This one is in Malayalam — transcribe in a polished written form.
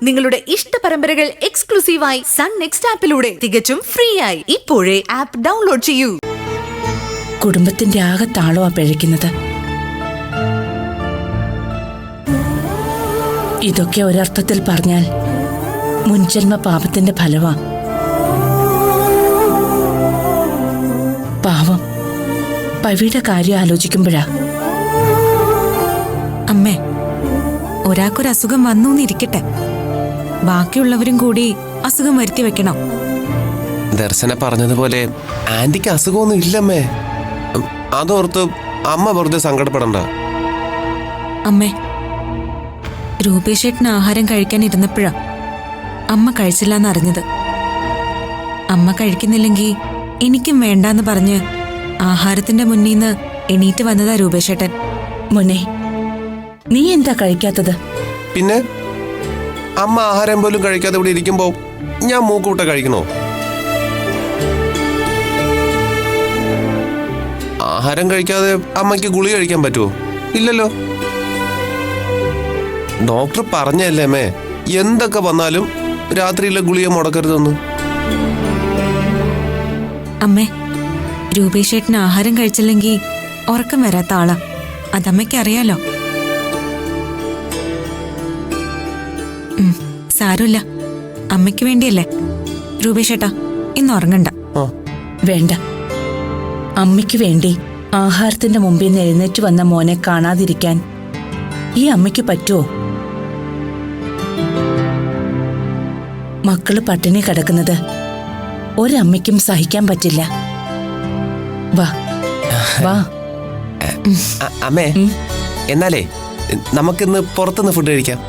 നിങ്ങളുടെ ഇഷ്ട പരമ്പരകൾ എക്സ്ക്ലൂസീവായി സൺ നെക്സ്റ്റ് ആപ്പിലൂടെ തികച്ചും ഫ്രീ ആയി ഇപ്പോഴേ ആപ്പ് ഡൗൺലോഡ് ചെയ്യൂ. കുടുംബത്തിന്റെ ആകെ താളമാ പിഴയ്ക്കുന്നത്. ഇതൊക്കെ ഒരർത്ഥത്തിൽ പറഞ്ഞാൽ മുൻജന്മ പാപത്തിന്റെ ഫലമാ. പാവം പവിയുടെ കാര്യം ആലോചിക്കുമ്പോഴാ. അമ്മേ, ഒരാൾക്കൊരു അസുഖം വന്നൂന്നിരിക്കട്ടെ, ബാക്കിയുള്ളവരും കൂടി അസുഖം വരുത്തി വെക്കണം. ദർശന പറഞ്ഞതുപോലെ ആന്റിക്ക് അസുഖമൊന്നും ഇല്ലമ്മേ. അതോർത്ത് അമ്മ വെറുതെ സങ്കടപ്പെടണ്ട. അമ്മേ, രൂപേഷേട്ടന് ആഹാരം കഴിക്കാൻ ഇരുന്നപ്പോഴാ അമ്മ കഴിച്ചില്ലെന്നറിഞ്ഞത്. അമ്മ കഴിക്കുന്നില്ലെങ്കിൽ എനിക്കും വേണ്ടാന്ന് പറഞ്ഞ് ആഹാരത്തിന്റെ മുന്നീന്ന് എണീറ്റ് വന്നതാ രൂപേഷേട്ടൻ. മോനെ, നീ എന്താ കഴിക്കാത്തത്? പിന്നെ അമ്മ ആഹാരം പോലും കഴിക്കാതെ ഇവിടെ ഇരിക്കുമ്പോ ഞാൻ മൂക്കൂട്ട കഴിക്കണോ? ആഹാരം കഴിക്കാതെ അമ്മയ്ക്ക് ഗുളിക കഴിക്കാൻ പറ്റുമോ? ഇല്ലല്ലോ. ഡോക്ടർ പറഞ്ഞല്ലേ അമ്മേ, എന്തൊക്കെ വന്നാലും രാത്രിയിലെ ഗുളിക മുടക്കരുതെന്ന്. അമ്മേ, രൂപേഷേട്ടന് ആഹാരം കഴിച്ചില്ലെങ്കിൽ ഉറക്കം വരാത്ത ആളാ, അതമ്മയ്ക്ക് അറിയാലോ. സാരമില്ല, അമ്മയ്ക്ക് വേണ്ടിയല്ലേ. രൂപേഷേട്ടാ, ഇന്ന് ഉറങ്ങണ്ട. വേണ്ട, അമ്മയ്ക്ക് വേണ്ടി ആഹാരത്തിന്റെ മുമ്പിൽ നിന്ന് എഴുന്നേറ്റ് വന്ന മോനെ കാണാതിരിക്കാൻ ഈ അമ്മയ്ക്ക് പറ്റുമോ? മക്കള് പട്ടിണി കിടക്കുന്നത് ഒരമ്മയ്ക്കും സഹിക്കാൻ പറ്റില്ല. വാ വാ. അമ്മേ, എന്നാലേ നമുക്കിന്ന് പുറത്തുനിന്ന് ഫുഡ് കഴിക്കാം.